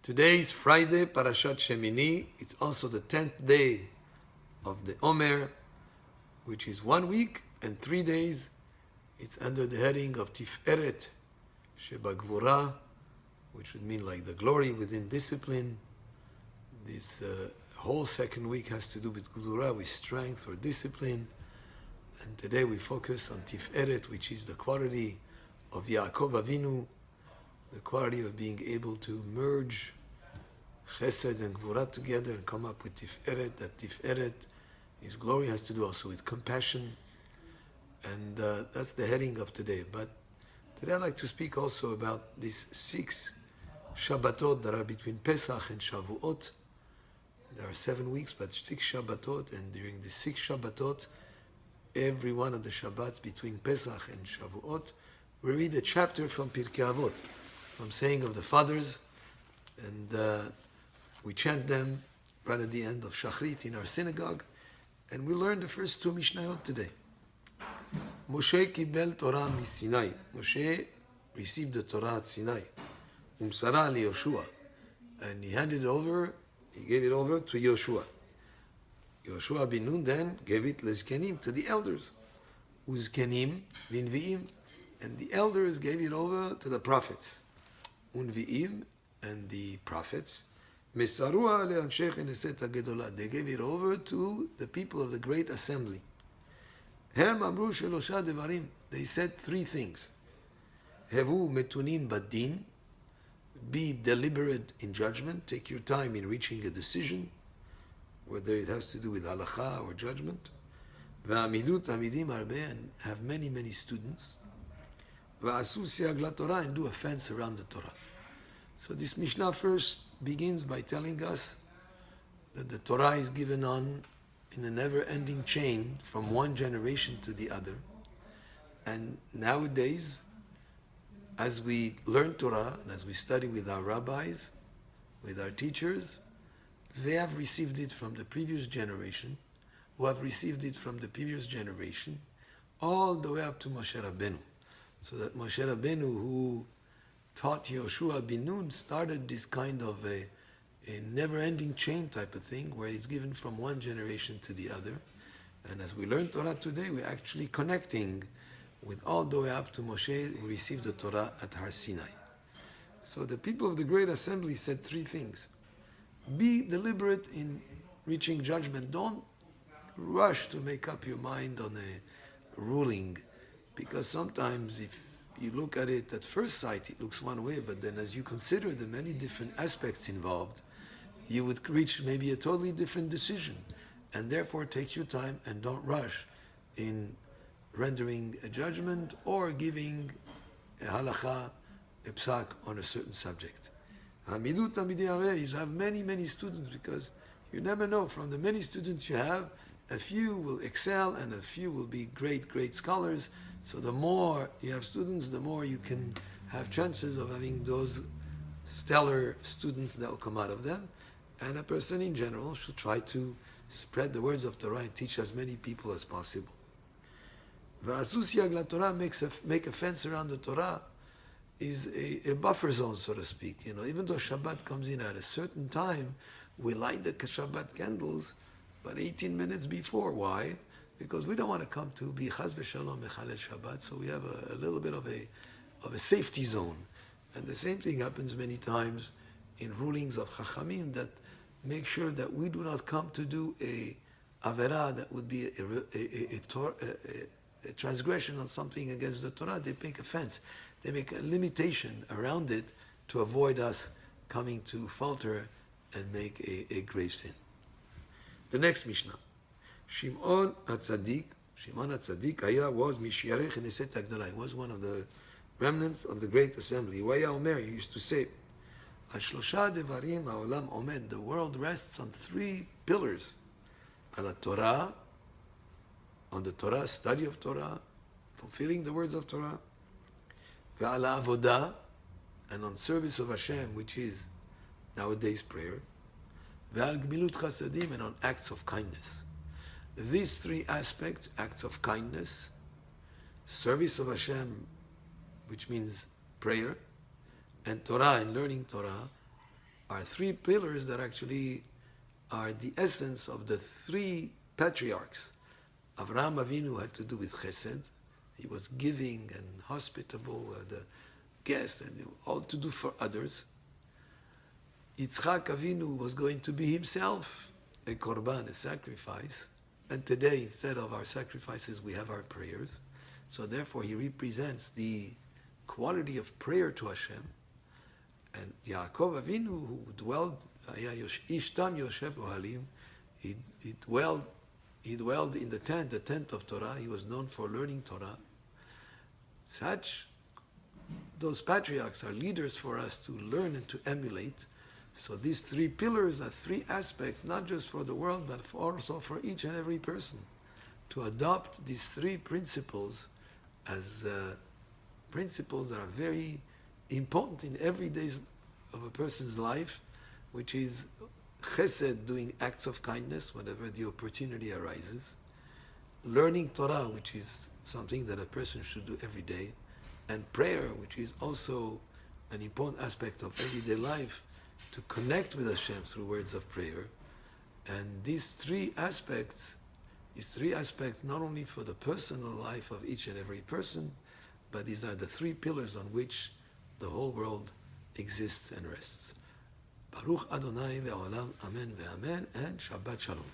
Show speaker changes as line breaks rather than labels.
Today is Friday, Parashat Shemini. It's also the 10th day of the Omer, which is 1 week and 3 days. It's under the heading of Tiferet Shebagvura, which would mean like the glory within discipline. This whole second week has to do with Gvura, with strength or discipline. And today we focus on Tiferet, which is the quality of Yaakov Avinu, the quality of being able to merge Chesed and Gvura together and come up with Tiferet. That Tiferet, his glory, has to do also with compassion. And that's the heading of today. But today I'd like to speak also about these 6 Shabbatot that are between Pesach and Shavuot. There are 7 weeks, but 6 Shabbatot, and during the 6 Shabbatot, every one of the Shabbats between Pesach and Shavuot, we read a chapter from Pirkei Avotv, from saying of the fathers, and we chant them right at the end of Shachrit in our synagogue, and we learn the first 2 Mishnayot today. Moshe kibel Torah miSinai. Moshe received the Torah at Sinai. Umsara li Yoshua, and he gave it over to Yoshua. Yoshua bin Nun then gave it lezkenim, to the elders. Uzkenim linviim, and the elders gave it over to the prophets. Unviim, and the prophets. Mesarua le'anshei Knesset hagedolah, they gave it over to the people of the great assembly. Hem amru shelosha devarim, they said 3 things. Hevu metunim badin, be deliberate in judgment, take your time in reaching a decision, whether it has to do with halacha or judgment. Ve'amidut amidim harbe, and have many students. Ve'asu siag laTorah, and do a fence around the Torah. So this Mishnah first begins by telling us that the Torah is given on in a never-ending chain from one generation to the other. And nowadays, as we learn Torah and as we study with our rabbis, with our teachers, they have received it from the previous generation, who have received it from the previous generation, all the way up to Moshe Rabbeinu. So that Moshe Rabbeinu, who taught Yoshua bin Nun, started this kind of a never-ending chain type of thing, where it's given from one generation to the other. And as we learn Torah today, we're actually connecting with all the way up to Moshe, who received the Torah at Har Sinai. So the people of the Great Assembly said 3 things. Be deliberate in reaching judgment. Don't rush to make up your mind on a ruling, because sometimes if you look at it at first sight, it looks one way, but then as you consider the many different aspects involved, you would reach maybe a totally different decision. And therefore take your time and don't rush in rendering a judgment or giving a halacha, a psak on a certain subject. Hamidut Amidei Hareh is have many students, because you never know, from the many students you have, a few will excel and a few will be great scholars. So the more you have students, the more you can have chances of having those stellar students that will come out of them. And a person in general should try to spread the words of Torah and teach as many people as possible. V'asu siag laTorah, make a fence around the Torah, is a buffer zone, so to speak. Even though Shabbat comes in at a certain time, we light the Shabbat candles, but 18 minutes before. Why? Because we don't want to come to be chas v'shalom mechalel Shabbat, so we have a little bit of a safety zone. And the same thing happens many times in rulings of Chachamim, that make sure that we do not come to do a averah that would be a transgression on something against the Torah. They make a fence, they make a limitation around it to avoid us coming to falter and make a grave sin. The next Mishnah. Shimon HaTzadik was Mishyarei Knesset HaGdolah. He was one of the remnants of the great assembly. Omer, he used to say, Al shlosha devarim ha'olam omed, the world rests on 3 pillars. Al Torah, on the Torah, study of Torah, fulfilling the words of Torah. Ve'al avodah, and on service of Hashem, which is nowadays prayer. Ve'al gmilut chasadim, and on acts of kindness. These 3 aspects, acts of kindness, service of Hashem, which means prayer, and Torah and learning Torah, are three pillars that actually are the essence of the three patriarchs. Avraham Avinu had to do with chesed. He was giving and hospitable, the guests, and all to do for others. Yitzchak Avinu was going to be himself a korban, a sacrifice. And today, instead of our sacrifices, we have our prayers. So therefore, he represents the quality of prayer to Hashem. And Yaakov Avinu, who dwelled, Ishtam Yoshev Ohalim, he dwelled in the tent of Torah. He was known for learning Torah. Those patriarchs are leaders for us to learn and to emulate. So these three pillars are three aspects, not just for the world, but also for each and every person. To adopt these three principles as principles that are very important in every day of a person's life, which is chesed, doing acts of kindness whenever the opportunity arises, learning Torah, which is something that a person should do every day, and prayer, which is also an important aspect of everyday life, to connect with Hashem through words of prayer. And these three aspects not only for the personal life of each and every person, but these are the three pillars on which the whole world exists and rests. Baruch Adonai le'olam, amen ve'amen, and Shabbat Shalom.